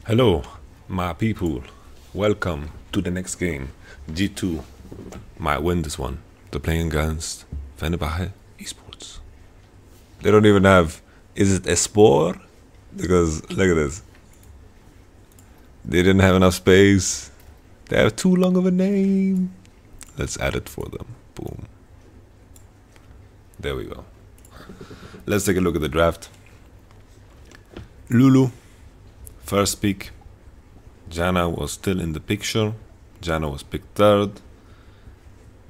Hello, my people. Welcome to the next game. G2 might win this one. They're playing against Fenerbahce Esports. They don't even have. Is it a spore? Because look at this. They didn't have enough space. They have too long of a name. Let's add it for them. Boom. There we go. Let's take a look at the draft. Lulu, first pick. Jana was still in the picture. Jana was picked third.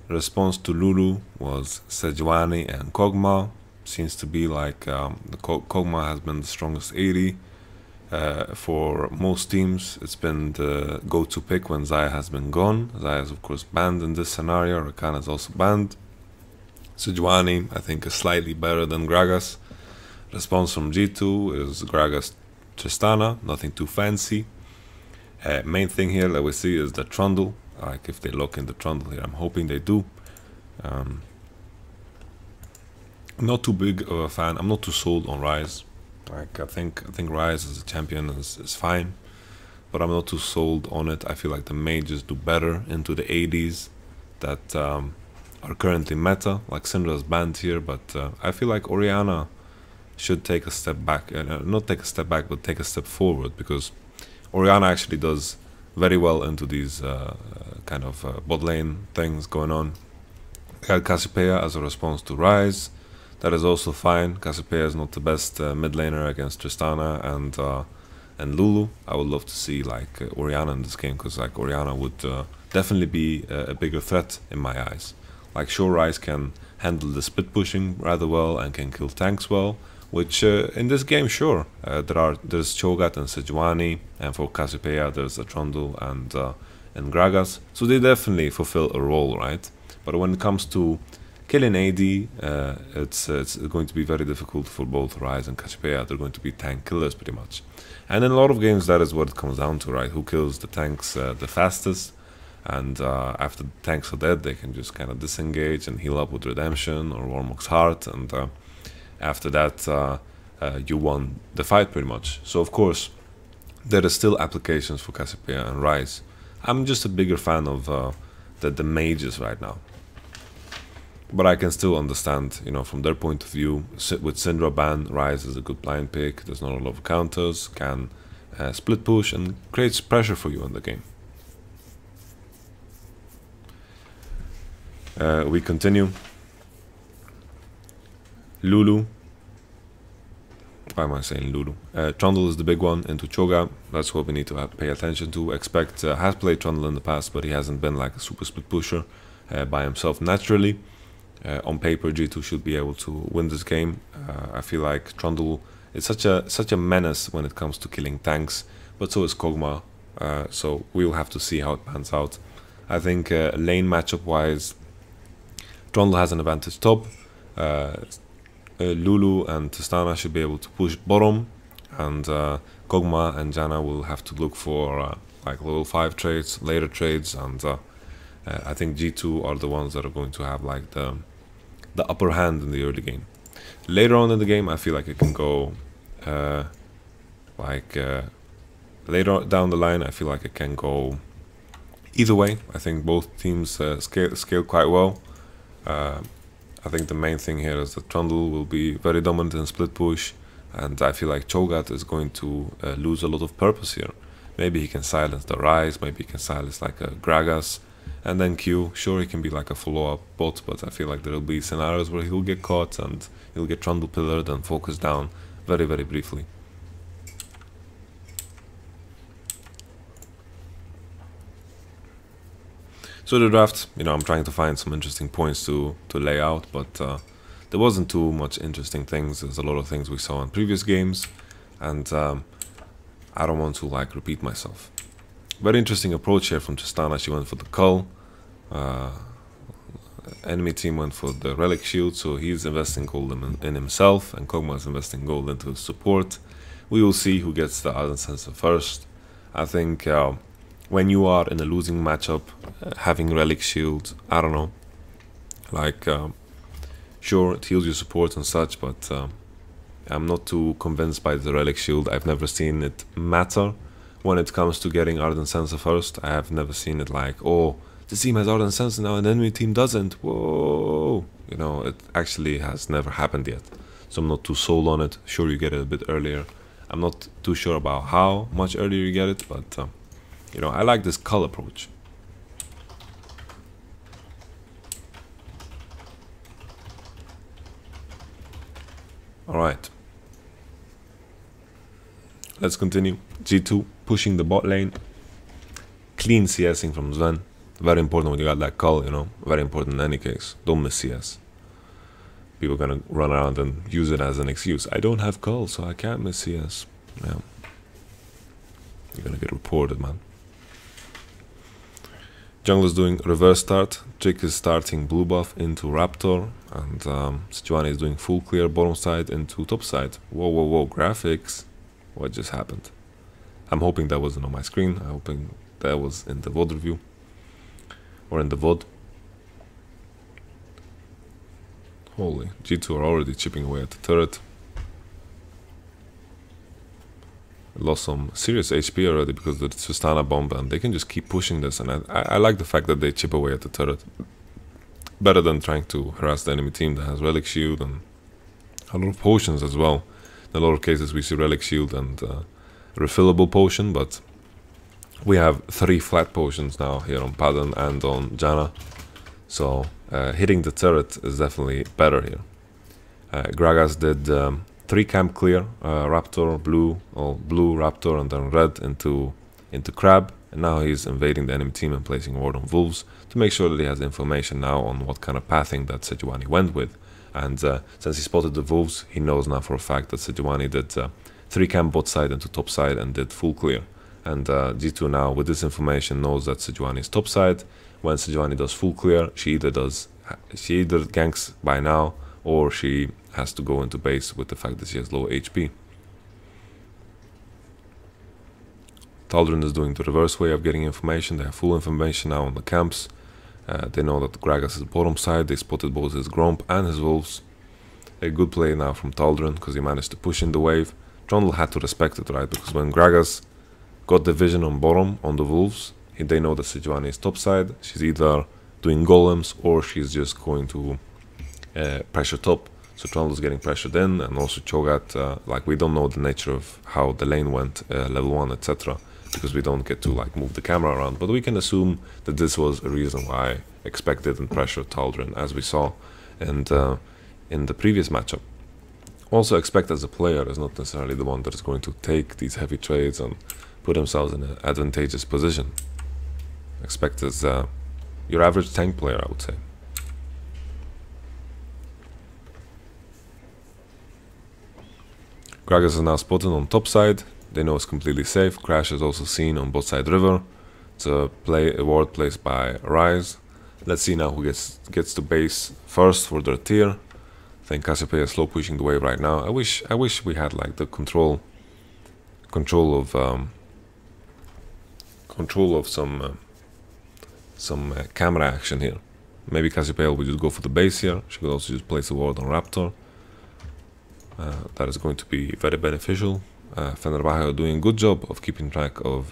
Response to Lulu was Sejuani and Kog'Maw. Seems to be like Kog'Maw has been the strongest 80 for most teams. It's been the go-to pick when Xayah has been gone. Xayah is of course banned in this scenario. Rakan is also banned. Sejuani, I think, is slightly better than Gragas. Response from G2 is Gragas Tristana, nothing too fancy. Main thing here that we see is the Trundle. Like if they look in the Trundle here, I'm hoping they do. I'm not too big of a fan. I'm not too sold on Ryze. Like I think Ryze as a champion is fine, but I'm not too sold on it. I feel like the mages do better into the 80s that are currently meta. Like Syndra's banned here, but I feel like Orianna should take a step back. Not take a step back, but take a step forward, because Orianna actually does very well into these kind of bot lane things going on. Had Cassiopeia as a response to Ryze. That is also fine. Cassiopeia is not the best mid laner against Tristana and Lulu. I would love to see like Orianna in this game, because like Orianna would definitely be a bigger threat in my eyes. Like sure, Ryze can handle the split pushing rather well and can kill tanks well, which in this game, sure, there's Cho'Gath and Sejuani, and for Cassiopeia there's a Trundle and Gragas, so they definitely fulfill a role, right? But when it comes to killing AD, it's going to be very difficult for both Ryze and Cassiopeia. They're going to be tank killers pretty much, and in a lot of games that is what it comes down to, right? Who kills the tanks the fastest? And after the tanks are dead, they can just kind of disengage and heal up with Redemption or Warmock's Heart, and after that you won the fight pretty much. So of course there are still applications for Cassiopeia and Ryze. I'm just a bigger fan of the mages right now, but I can still understand, you know, from their point of view. With Syndra ban, Ryze is a good blind pick. There's not a lot of counters, can split push and creates pressure for you in the game. We continue. Lulu. Why am I saying Lulu? Trundle is the big one into Cho'Gath. That's what we need to pay attention to. Expect has played Trundle in the past, but he hasn't been like a super split pusher by himself naturally. On paper, G2 should be able to win this game. I feel like Trundle is such a menace when it comes to killing tanks, but so is Kog'Maw. So we will have to see how it pans out. I think lane matchup wise, Trundle has an advantage top. Lulu and Tristana should be able to push bottom, and Kog'Maw and Jana will have to look for like level 5 trades, later trades, and I think G2 are the ones that are going to have like the upper hand in the early game. Later on in the game, I feel like it can go later down the line, I feel like it can go either way. I think both teams scale quite well. I think the main thing here is that Trundle will be very dominant in split push, and I feel like Cho'Gath is going to lose a lot of purpose here. Maybe he can silence the Ryze, maybe he can silence like a Gragas, and then Q. Sure, he can be like a follow-up bot, but I feel like there will be scenarios where he'll get caught and he'll get Trundle pillared and focus down very, very briefly. So the draft, you know, I'm trying to find some interesting points to lay out, but there wasn't too much interesting things. There's a lot of things we saw in previous games, and I don't want to like repeat myself. Very interesting approach here from Tristana. She went for the Cull. Enemy team went for the Relic Shield, so he's investing gold in himself, and Kog'Maw is investing gold into his support. We will see who gets the Ardent Sensor first. I think when you are in a losing matchup, having Relic Shield, I don't know, like sure, it heals your support and such, but I'm not too convinced by the Relic Shield. I've never seen it matter when it comes to getting Ardent Sensor first. I have never seen it like, oh, this team has Ardent Sensor now and the enemy team doesn't. Whoa! You know, it actually has never happened yet. So I'm not too sold on it. Sure, you get it a bit earlier. I'm not too sure about how much earlier you get it, but you know, I like this cull approach. Alright. Let's continue. G2 pushing the bot lane. Clean CSing from Sven. Very important when you got that cull, you know. Very important in any case. Don't miss CS. People are gonna run around and use it as an excuse. I don't have cull, so I can't miss CS. Yeah. You're gonna get reported, man. Jungler's doing reverse start. Trick is starting blue buff into Raptor. And Sejuani is doing full clear bottom side into top side. Whoa, whoa, whoa. Graphics. What just happened? I'm hoping that wasn't on my screen. I'm hoping that was in the VOD review. Or in the VOD. Holy, G2 are already chipping away at the turret. Lost some serious HP already because of the Tristana bomb, and they can just keep pushing this, and I like the fact that they chip away at the turret. Better than trying to harass the enemy team that has Relic Shield and a lot of potions as well. In a lot of cases we see Relic Shield and refillable potion, but we have 3 flat potions now here on Padden and on Janna. So hitting the turret is definitely better here. Gragas did 3 camp clear, Raptor, blue, or blue Raptor, and then red into Crab. And now he's invading the enemy team and placing ward on Wolves to make sure that he has information now on what kind of pathing that Sejuani went with. And since he spotted the Wolves, he knows now for a fact that Sejuani did 3 camp bot side into top side and did full clear. And G2 now, with this information, knows that Sejuani is top side. When Sejuani does full clear, she either ganks by now, or she has to go into base with the fact that she has low HP. Tal'Darim is doing the reverse way of getting information. They have full information now on the camps. They know that Gragas is bottom side. They spotted both his Gromp and his Wolves. A good play now from Tal'Darim because he managed to push in the wave. Trundle had to respect it, right? Because when Gragas got the vision on bottom on the Wolves, they know that Sejuani is top side. She's either doing golems or she's just going to pressure top. So Trundle's getting pressured in, and also Cho'Gath, like, we don't know the nature of how the lane went, level 1, etc. because we don't get to like move the camera around, but we can assume that this was a reason why expected and pressured Tal'Darim, as we saw and in the previous matchup. Also, expect as a player is not necessarily the one that is going to take these heavy trades and put themselves in an advantageous position. Expect as your average tank player, I would say. Gragas is now spotted on top side. They know it's completely safe. Crash is also seen on both side river. It's a ward placed by Rise. Let's see now who gets to base first for their tier. I think Cassiopeia is slow pushing the wave right now. I wish we had like the control of some camera action here. Maybe Cassiopeia will just go for the base here. She could also just place a ward on Raptor. That is going to be very beneficial. Fenerbahce are doing a good job of keeping track of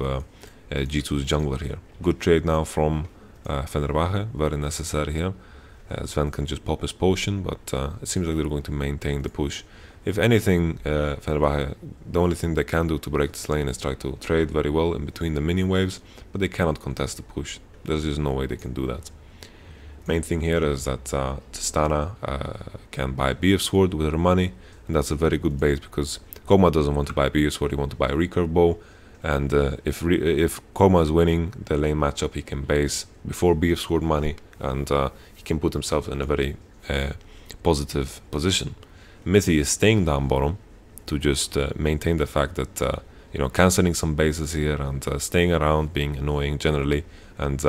G2's jungler here. Good trade now from Fenerbahce, very necessary here. Sven can just pop his potion, but it seems like they're going to maintain the push. If anything, Fenerbahce, the only thing they can do to break this lane is try to trade very well in between the minion waves, but they cannot contest the push. There's just no way they can do that. Main thing here is that Tristana can buy BF Sword with her money, and that's a very good base because Koma doesn't want to buy BF Sword, he wants to buy a recurve bow. And if Koma is winning the lane matchup, he can base before BF Sword money, and he can put himself in a very positive position. Mithy is staying down bottom to just maintain the fact that cancelling some bases here and staying around, being annoying generally, and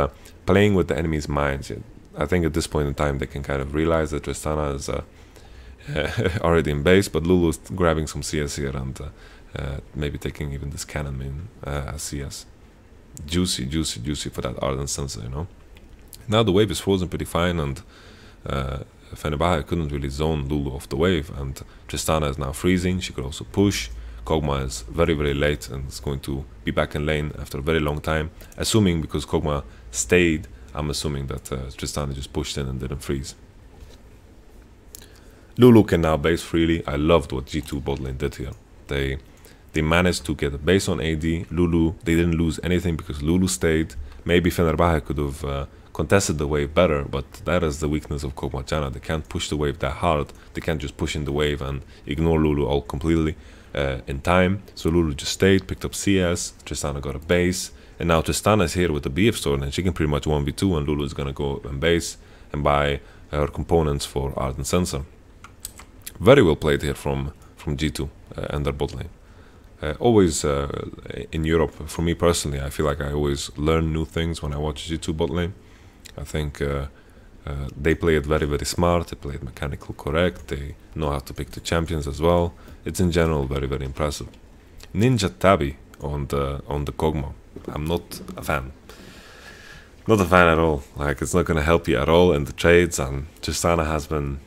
playing with the enemy's minds. I think at this point in time they can kind of realize that Tristana is already in base, but Lulu is grabbing some CS here and maybe taking even this cannon main as CS. Juicy for that Ardent Sensor, Now the wave is frozen pretty fine, and Fenerbahce couldn't really zone Lulu off the wave, and Tristana is now freezing. She could also push, Kog'Maw is very, very late and is going to be back in lane after a very long time. Assuming, because Kog'Maw stayed, I'm assuming that Tristana just pushed in and didn't freeze. Lulu can now base freely. I loved what G2 bot lane did here. They managed to get a base on AD. Lulu, they didn't lose anything because Lulu stayed. Maybe Fenerbahce could have contested the wave better, but that is the weakness of YamatoCannon. They can't push the wave that hard. They can't just push in the wave and ignore Lulu all completely in time. So Lulu just stayed, picked up CS, Tristana got a base, and now Tristana is here with the BF store, and she can pretty much 1v2, and Lulu is gonna go and base and buy her components for Ardent Sensor. Very well played here from G2 and their bot lane. Always in Europe, for me personally, I feel like I always learn new things when I watch G2 bot lane. I think they play it very, very smart. They play it mechanical correct. They know how to pick the champions as well. It's in general very, very impressive. Ninja Tabi on the Kog'Maw. I'm not a fan. Not a fan at all. Like, it's not going to help you at all in the trades, and Tristana has been,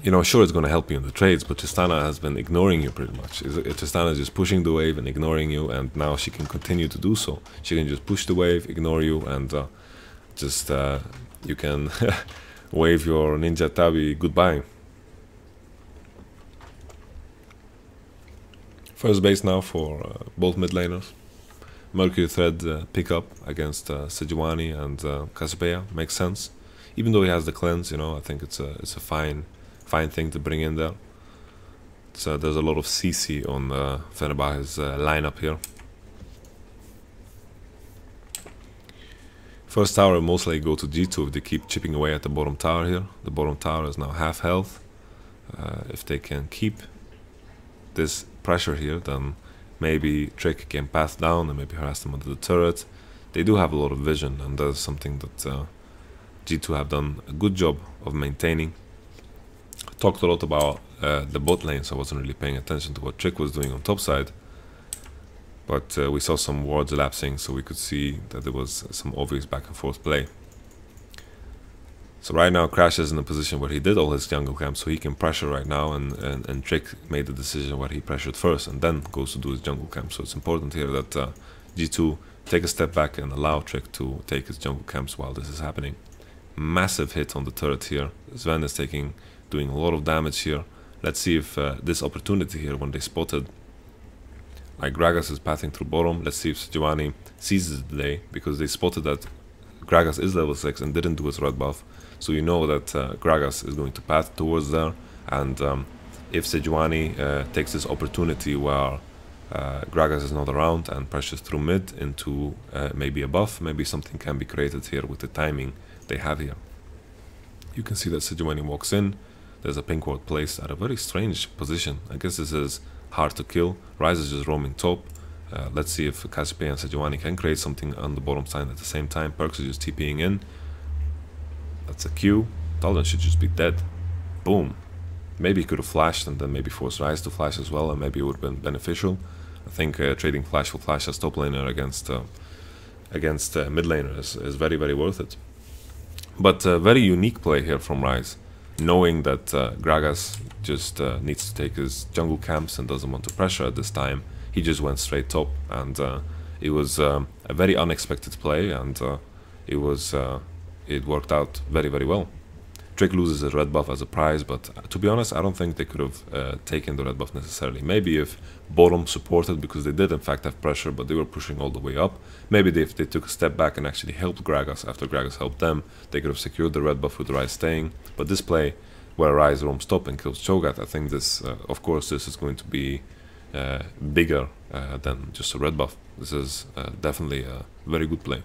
you know, sure it's going to help you in the trades, but Tristana has been ignoring you pretty much. Tristana is just pushing the wave and ignoring you, and now she can continue to do so. She can just push the wave, ignore you, and you can wave your Ninja Tabi goodbye. First base now for both mid laners. Mercury Thread pickup against Sejuani and Cassiopeia makes sense. Even though he has the cleanse, you know, I think it's a fine thing to bring in there. So there's a lot of CC on Fenerbahce's lineup here. First tower will most likely go to G2 if they keep chipping away at the bottom tower here. The bottom tower is now half health. If they can keep this pressure here, then maybe Trick can pass down and maybe harass them under the turret. They do have a lot of vision, and that's something that G2 have done a good job of maintaining. Talked a lot about the bot lane, so I wasn't really paying attention to what Trick was doing on top side. But we saw some wards elapsing, so we could see that there was some obvious back and forth play. So right now Crash is in a position where he did all his jungle camp, so he can pressure right now, and Trick made the decision where he pressured first and then goes to do his jungle camp. So it's important here that G2 take a step back and allow Trick to take his jungle camps while this is happening. Massive hit on the turret here. Sven is doing a lot of damage here. Let's see if this opportunity here, when they spotted like Gragas is passing through bottom, let's see if Sejuani seizes the day, because they spotted that Gragas is level 6 and didn't do his red buff. So you know that Gragas is going to path towards there, and if Sejuani takes this opportunity where Gragas is not around and pressures through mid into maybe a buff, maybe something can be created here with the timing they have here. You can see that Sejuani walks in. There's a pink ward placed at a very strange position. I guess this is hard to kill. Ryze is just roaming top. Let's see if Cassiopeia and Sejuani can create something on the bottom side at the same time. Perks is just TPing in. That's a Q. Talon should just be dead. Boom. Maybe he could have flashed and then maybe forced Ryze to flash as well, and maybe it would have been beneficial. I think trading flash for flash as top laner against mid laner is very, very worth it. But very unique play here from Ryze, knowing that Gragas just needs to take his jungle camps and doesn't want to pressure at this time. He just went straight top, and it was a very unexpected play, and it worked out very, very well. Trick loses his red buff as a prize, but to be honest, I don't think they could have taken the red buff necessarily. Maybe if bottom supported, because they did in fact have pressure, but they were pushing all the way up. Maybe if they took a step back and actually helped Gragas after Gragas helped them, they could have secured the red buff with Ryze staying. But this play, where Ryze roams top and kills Cho'Gath, I think this, of course, this is going to be bigger than just a red buff. This is definitely a very good play.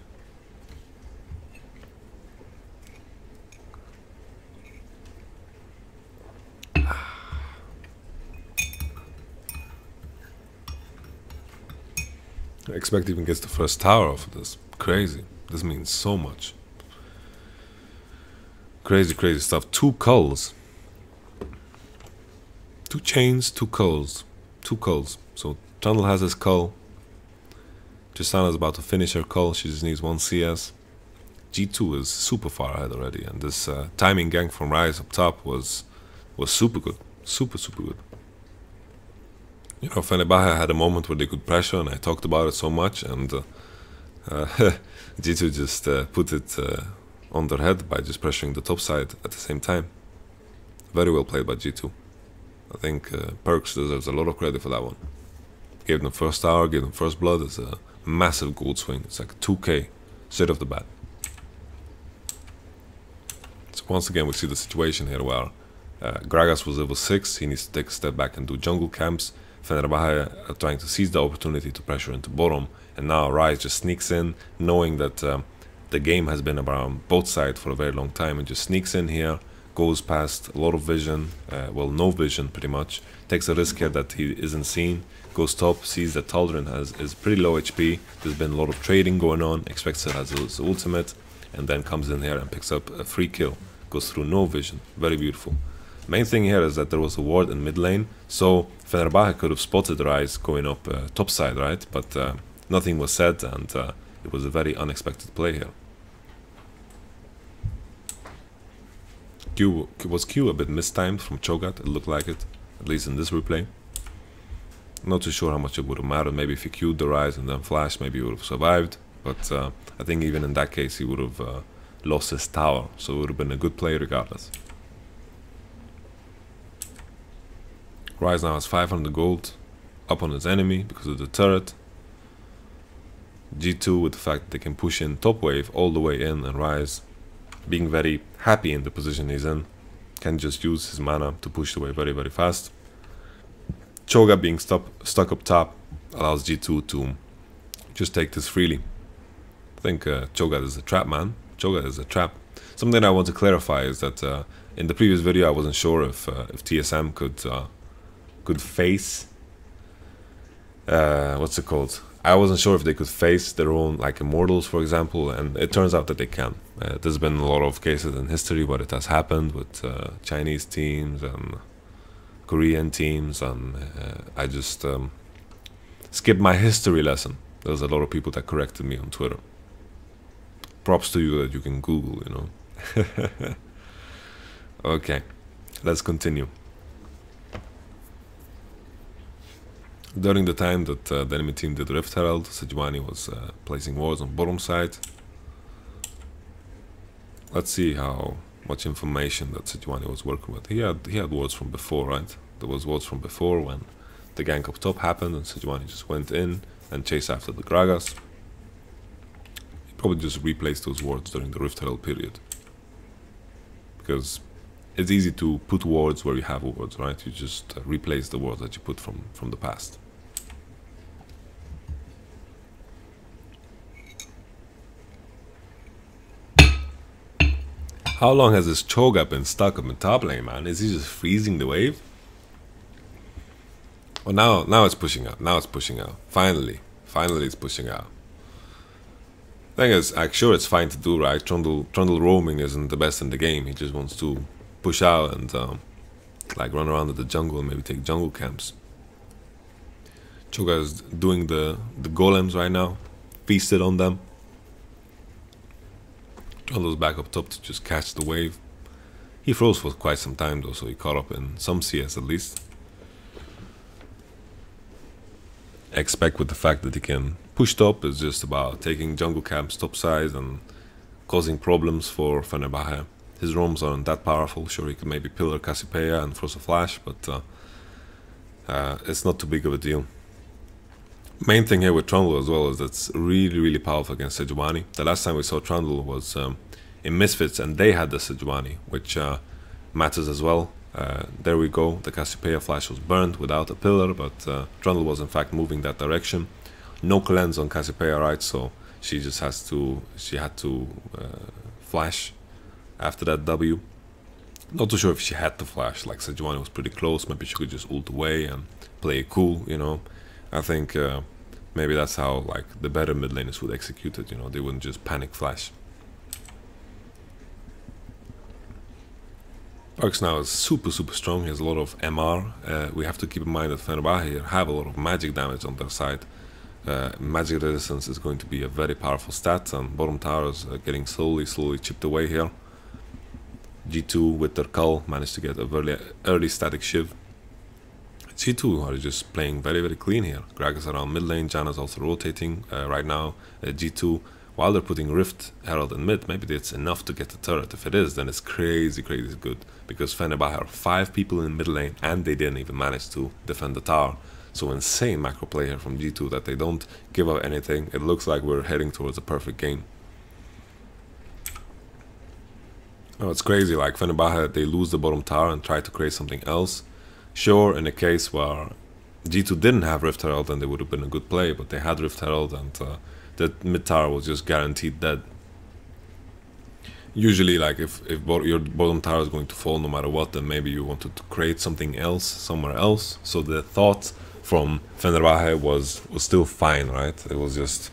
I expect even gets the first tower off of this. Crazy. This means so much. Crazy, crazy stuff. 2 culls. 2 chains, 2 culls. 2 culls. So Trundle has his cull. Tristana is about to finish her cull. She just needs 1 CS. G2 is super far ahead already. And this timing gank from Ryze up top was super good. Super, super good. You know, Fenerbahce had a moment where they could pressure, and I talked about it so much, and G2 just put it on their head by just pressuring the top side at the same time. Very well played by G2. I think Perks deserves a lot of credit for that one. Gave them first tower, gave them first blood. It's a massive gold swing. It's like 2k straight off the bat. So once again we see the situation here where Gragas was level 6, he needs to take a step back and do jungle camps. Fenerbahce are trying to seize the opportunity to pressure into bottom, and now Rise just sneaks in, knowing that the game has been around both sides for a very long time, and just sneaks in here, goes past a lot of vision, well, no vision pretty much, takes a risk here that he isn't seen, goes top, sees that Tal'Darim is pretty low HP, there's been a lot of trading going on, expects it has his ultimate, and then comes in here and picks up a free kill, goes through no vision, very beautiful. Main thing here is that there was a ward in mid lane, so Fenerbahce could have spotted Rise going up top side, right? But nothing was said, and it was a very unexpected play here. Was Q a bit mistimed from Cho'Gath? It looked like it, at least in this replay. Not too sure how much it would have mattered. Maybe if he Q'd the Rise and then flashed, maybe he would have survived. But I think even in that case, he would have lost his tower, so it would have been a good play regardless. Rise now has 500 gold up on his enemy because of the turret. G2 with the fact that they can push in top wave all the way in, and Rise, being very happy in the position he's in, can just use his mana to push the wave very, very fast. Cho'Gath being stuck up top allows G2 to just take this freely. I think Cho'Gath is a trap, man. Cho'Gath is a trap. Something I want to clarify is that in the previous video I wasn't sure if TSM could face what's it called? I wasn't sure if they could face their own, like, immortals, for example, and it turns out that they can. There's been a lot of cases in history where it has happened with Chinese teams and Korean teams, and I just skipped my history lesson. There's a lot of people that corrected me on Twitter. Props to you that you can Google, you know. Okay, let's continue. During the time that the enemy team did Rift Herald, Sejuani was placing wards on bottom side. Let's see how much information that Sejuani was working with. He had wards from before, right? There was wards from before when the gank up top happened and Sejuani just went in and chased after the Gragas. He probably just replaced those wards during the Rift Herald period, because it's easy to put wards where you have wards, right? You just replace the wards that you put from the past. How long has this Cho'Gath been stuck up in top lane, man? Is he just freezing the wave? Well, now it's pushing out. Now it's pushing out. Finally it's pushing out. Thing is, I'm sure it's fine to do, right? Trundle roaming isn't the best in the game. He just wants to push out and like run around in the jungle and maybe take jungle camps. Cho'Gath is doing the golems right now, feasted on them. Trundle's back up top to just catch the wave. He froze for quite some time though, so he caught up in some CS at least. Expect with the fact that he can push top is just about taking jungle camps topside and causing problems for Fenerbahce. His roams aren't that powerful. Sure, he could maybe pillar Cassiopeia and force a flash, but it's not too big of a deal. Main thing here with Trundle as well is that it's really powerful against Sejuani. The last time we saw Trundle was in Misfits, and they had the Sejuani, which matters as well. There we go. The Cassiopeia flash was burned without a pillar, but Trundle was in fact moving that direction. No cleanse on Cassiopeia, right? So she just had to flash after that W. Not too sure if she had to flash, like Sejuani was pretty close. Maybe she could just ult away and play it cool, you know. I think maybe that's how, like, the better mid laners would execute it, you know. They wouldn't just panic flash. Arx now is super strong. He has a lot of MR. We have to keep in mind that Fenerbahce have a lot of magic damage on their side. Magic resistance is going to be a very powerful stat, and bottom towers are getting slowly chipped away here. G2 with their Cull managed to get a very early static shiv. G2 are just playing very, very clean here. Greg is around mid lane, Janna's also rotating right now. G2, while they're putting Rift Herald in mid, maybe it's enough to get the turret. If it is, then it's crazy, crazy good. Because Fenerbahce are 5 people in mid lane and they didn't even manage to defend the tower. So insane macro play here from G2 that they don't give up anything. It looks like we're heading towards a perfect game. Oh, it's crazy, like Fenerbahce, they lose the bottom tower and try to create something else. Sure, in a case where G2 didn't have Rift Herald, then they would have been a good play, but they had Rift Herald and the mid tower was just guaranteed dead. Usually, like if your bottom tower is going to fall no matter what, then maybe you wanted to create something else somewhere else. So the thought from Fenerbahce was still fine, right? It was just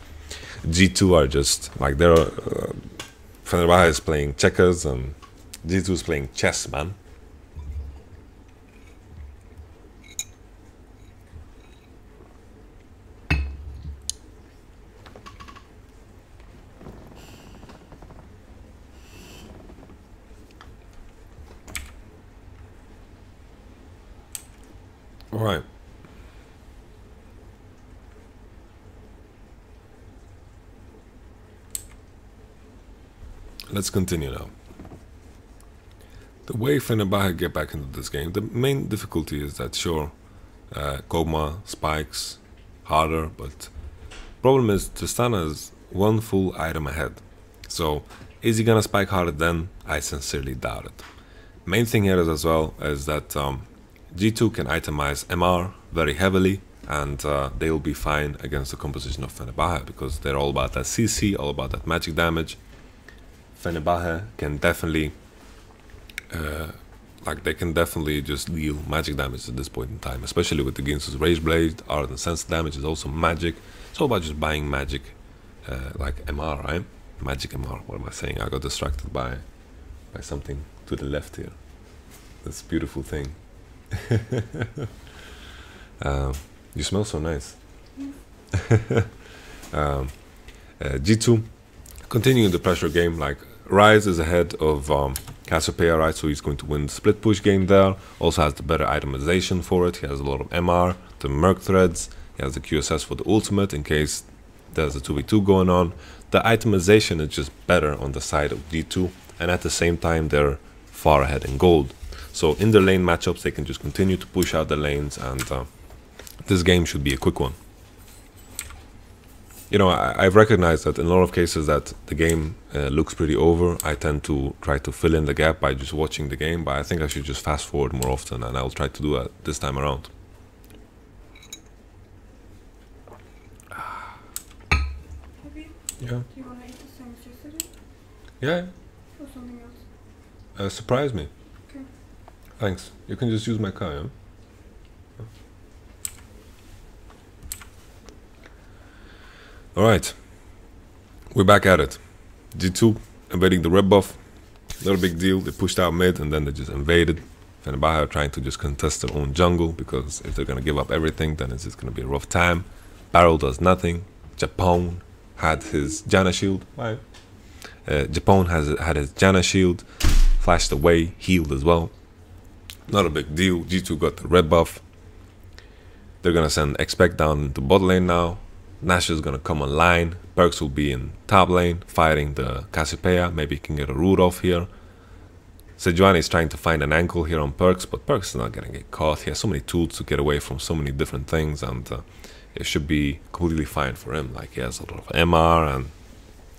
G2 are just like they're Fenerbahce is playing checkers and G2 is playing chess, man. All right. Let's continue now. The way Fenerbahce get back into this game, the main difficulty is that sure, Kog'Maw spikes harder, but problem is Tristana is one full item ahead. So is he gonna spike harder then? I sincerely doubt it. Main thing here is as well is that G2 can itemize MR very heavily and they'll be fine against the composition of Fenerbahce because they're all about that CC, all about that magic damage. Fenerbahce can definitely they can definitely just deal magic damage at this point in time, especially with the Ginsu's Rage Blade. Ardent Sense damage is also magic. It's all about just buying magic like MR, right? Magic MR, what am I saying? I got distracted by something to the left here. This beautiful thing. You smell so nice. G2 continuing the pressure game, like Rise is ahead of Cassiopeia, right? So he's going to win the split push game there. Also has the better itemization for it. He has a lot of MR, the Merc threads. He has the QSS for the ultimate in case there's a 2v2 going on. The itemization is just better on the side of G2, and at the same time they're far ahead in gold. So in their lane matchups they can just continue to push out the lanes, and this game should be a quick one. You know, I've recognized that in a lot of cases that the game looks pretty over. I tend to try to fill in the gap by just watching the game, but I think I should just fast forward more often, and I'll try to do that this time around. Yeah. Do you want to eat the same as yesterday? Yeah. Or something else? Surprise me. Okay. Thanks. You can just use my car, yeah? Alright. We're back at it. G2 invading the red buff. Not a big deal. They pushed out mid and then they just invaded. Fenerbahce are trying to just contest their own jungle because if they're going to give up everything, then it's just going to be a rough time. Barrel does nothing. Japan had his Janna shield. Right. Japan had his Janna shield. Flashed away. Healed as well. Not a big deal. G2 got the red buff. They're going to send Expect down into bot lane now. Nash is going to come online. Perks will be in top lane fighting the Cassiopeia. Maybe he can get a root off here. Sejuani is trying to find an ankle here on Perks, but Perks is not going to get caught. He has so many tools to get away from so many different things, and it should be completely fine for him. Like, he has a lot of MR and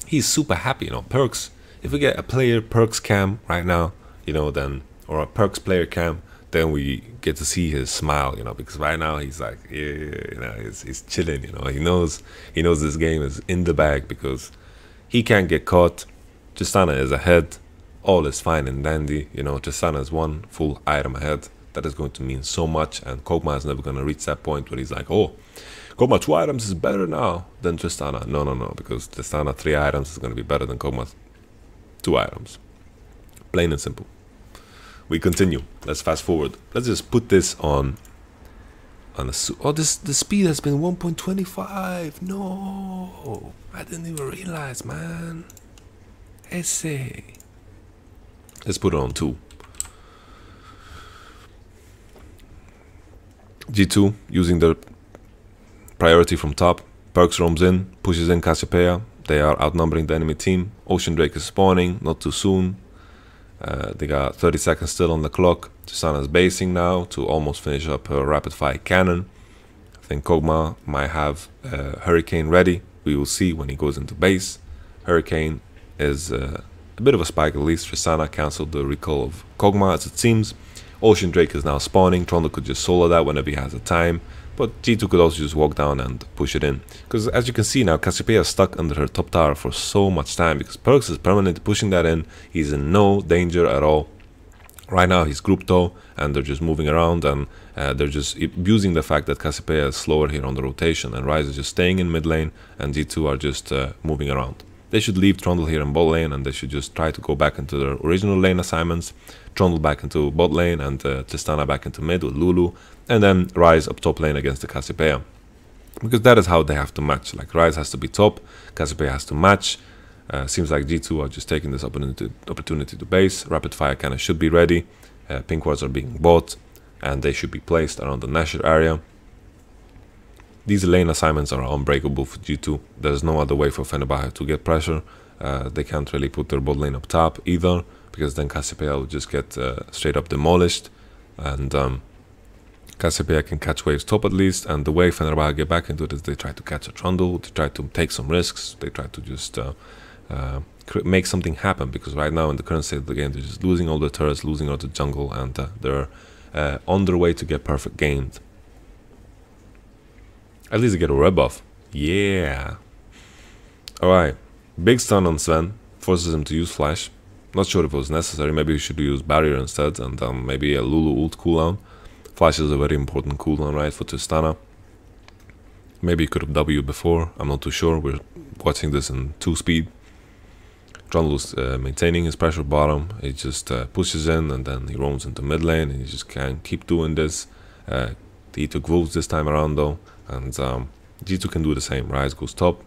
he's super happy, you know. Perks, if we get a player Perks cam right now, you know, then, or a Perks player cam, then we get to see his smile, you know, because right now he's like, yeah, you know, he's chilling, you know. He knows this game is in the bag because he can't get caught. Tristana is ahead. All is fine and dandy, you know. Tristana is one full item ahead. That is going to mean so much, and Kog'Maw is never going to reach that point where he's like, oh, Kog'Maw 2 items is better now than Tristana. No, because Tristana 3 items is going to be better than Kog'Maw 2 items. Plain and simple. We continue. Let's fast forward. Let's just put this on the the speed has been 1.25. No, I didn't even realize, man. Ese. Let's put it on 2. G2 using their priority from top. Perks roams in, pushes in Cassiopeia. They are outnumbering the enemy team. Ocean Drake is spawning, not too soon. They got 30 seconds still on the clock. Tristana's basing now to almost finish up her rapid fire cannon. I think Kog'Maw might have Hurricane ready. We will see when he goes into base. Hurricane is a bit of a spike at least. Tristana cancelled the recall of Kog'Maw as it seems. Ocean Drake is now spawning. Trundle could just solo that whenever he has the time. But G2 could also just walk down and push it in. Because as you can see now, Cassiopeia is stuck under her top tower for so much time. Because Perks is permanently pushing that in. He's in no danger at all. Right now he's grouped though, and they're just moving around, and they're just abusing the fact that Cassiopeia is slower here on the rotation. And Ryze is just staying in mid lane, and G2 are just moving around. They should leave Trundle here in bot lane, and they should just try to go back into their original lane assignments. Trundle back into bot lane, and Tristana back into mid with Lulu, and then Ryze up top lane against the Cassiopeia. Because that is how they have to match. Like Ryze has to be top, Cassiopeia has to match. Seems like G2 are just taking this opportunity to base. Rapid fire cannon should be ready. Pink wards are being bought, and they should be placed around the Nashor area. These lane assignments are unbreakable for G2. There's no other way for Fenerbahce to get pressure. They can't really put their bot lane up top either, because then Cassiopeia will just get straight up demolished. And Cassiopeia can catch waves top at least. And the way Fenerbahce get back into it is they try to catch a Trundle, they try to take some risks, they try to just make something happen. Because right now in the current state of the game, they're just losing all the turrets, losing all the jungle, and they're on their way to get perfect gamed. At least they get a red buff. Yeah. Alright. Big stun on Sven. Forces him to use flash. Not sure if it was necessary. Maybe he should use barrier instead. And maybe a Lulu ult cooldown. Flash is a very important cooldown, right, for Tristana. Maybe he could have W before. I'm not too sure. We're watching this in 2 speed. Trundle's maintaining his pressure bottom. He just pushes in, and then he roams into mid lane. And he just can't keep doing this. He took Wolves this time around though. And G2 can do the same. Ryze goes top.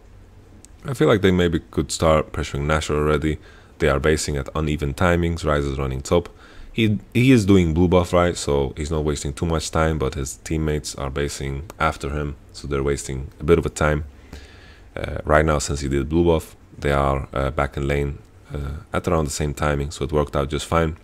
I feel like they maybe could start pressuring Nashor already. They are basing at uneven timings. Ryze is running top. He is doing blue buff, right? So he's not wasting too much time, but his teammates are basing after him. So they're wasting a bit of a time. Right now, since he did blue buff, they are back in lane at around the same timing. So it worked out just fine.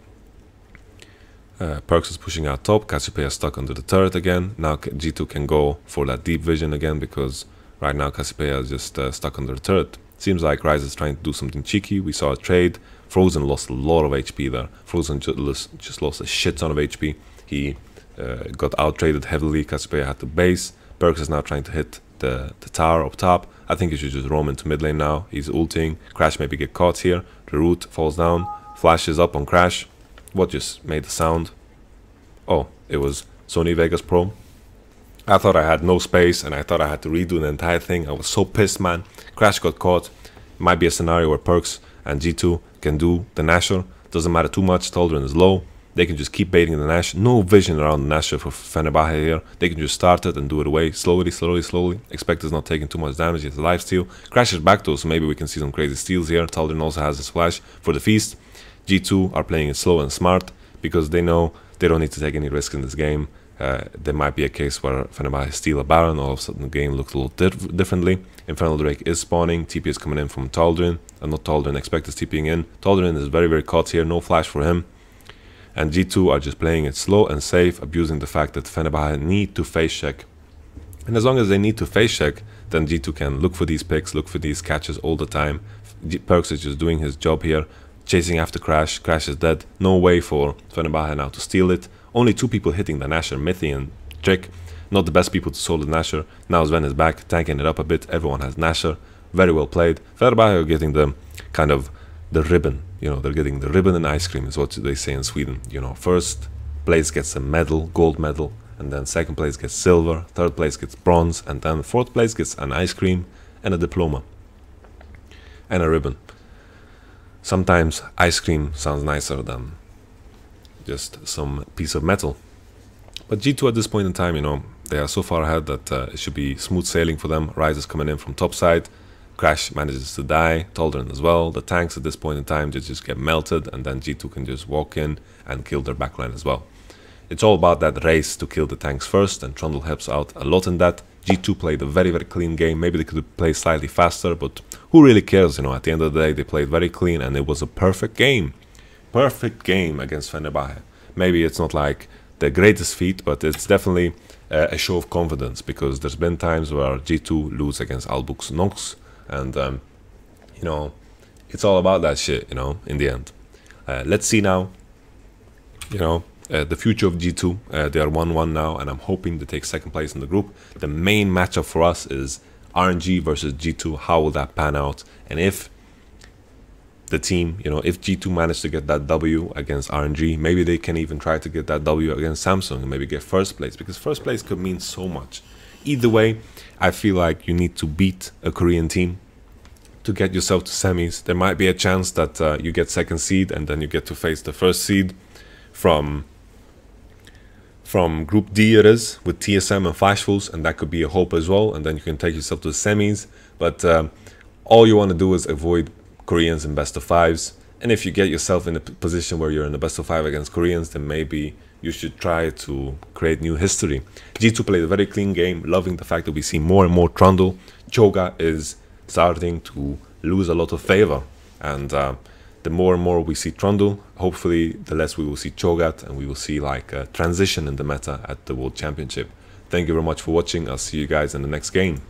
Perks is pushing out top. Cassiopeia is stuck under the turret again. Now G2 can go for that deep vision again, because right now Cassiopeia is just stuck under the turret. Seems like Ryze is trying to do something cheeky. We saw a trade. Frozen lost a lot of HP there. Frozen just lost a shit ton of HP. He got out-traded heavily. Cassiopeia had to base. Perks is now trying to hit the tower up top. I think he should just roam into mid lane now. He's ulting. Crash maybe get caught here. The root falls down. Flash is up on Crash. What just made the sound? Oh, it was Sony Vegas Pro. I thought I had no space, and I thought I had to redo the entire thing. I was so pissed, man. Crash got caught. Might be a scenario where Perks and G2 can do the Nashor. Doesn't matter too much. Tal'Darim is low. They can just keep baiting the Nash. No vision around the Nashor for Fenerbahce here. They can just start it and do it away slowly. Expect is not taking too much damage. He has a lifesteal. Crash is back though, so maybe we can see some crazy steals here. Tal'Darim also has his flash for the feast. G2 are playing it slow and smart, because they know they don't need to take any risk in this game. There might be a case where Fenerbahce steal a Baron. All of a sudden the game looks a little differently. Infernal Drake is spawning. TP is coming in from Tal'Darim. And not Tal'Darim, Expect is TPing in. Tal'Darim is very caught here. No flash for him. And G2 are just playing it slow and safe, abusing the fact that Fenerbahce need to face check. And as long as they need to face check, then G2 can look for these picks, look for these catches all the time. Perks is just doing his job here. Chasing after Crash. Crash is dead. No way for Fenerbahce now to steal it. Only 2 people hitting the Nashor, Mithy and Trick. Not the best people to solo the Nashor. Now Sven is back, tanking it up a bit. Everyone has Nashor. Very well played. Fenerbahce are getting the kind of the ribbon. You know, they're getting the ribbon and ice cream is what they say in Sweden. You know, first place gets a medal, gold medal. And then second place gets silver. Third place gets bronze. And then fourth place gets an ice cream and a diploma. And a ribbon. Sometimes ice cream sounds nicer than just some piece of metal. But G2 at this point in time, you know, they are so far ahead that it should be smooth sailing for them. Ryze is coming in from top side. Crash manages to die. Tal'Darim as well. The tanks at this point in time just get melted, and then G2 can just walk in and kill their backline as well. it's all about that race to kill the tanks first, and Trundle helps out a lot in that. G2 played a very, very clean game. Maybe they could have played slightly faster, but who really cares? You know, at the end of the day, they played very clean, and it was a perfect game. Perfect game against Fenerbahce. Maybe it's not like the greatest feat, but it's definitely a show of confidence, because there's been times where G2 lose against Albux Nox, and you know, it's all about that shit, you know, in the end. Let's see now, you know, the future of G2. They are 1-1 now, and I'm hoping to take second place in the group. The main matchup for us is RNG versus G2. How will that pan out? And if the team, you know, if G2 managed to get that W against RNG, maybe they can even try to get that W against Samsung and maybe get first place, because first place could mean so much. Either way, I feel like you need to beat a Korean team to get yourself to semis. There might be a chance that you get second seed, and then you get to face the first seed from Group D, it is, with TSM and Flashfuls, and that could be a hope as well, and then you can take yourself to the semis. But all you want to do is avoid Koreans in best of fives, and if you get yourself in a position where you're in the best of five against Koreans, then maybe you should try to create new history. G2 played a very clean game, loving the fact that we see more and more Trundle. Choga is starting to lose a lot of favor, and the more and more we see Trundle, hopefully the less we will see Cho'Gath, and we will see like a transition in the meta at the World Championship. Thank you very much for watching. I'll see you guys in the next game.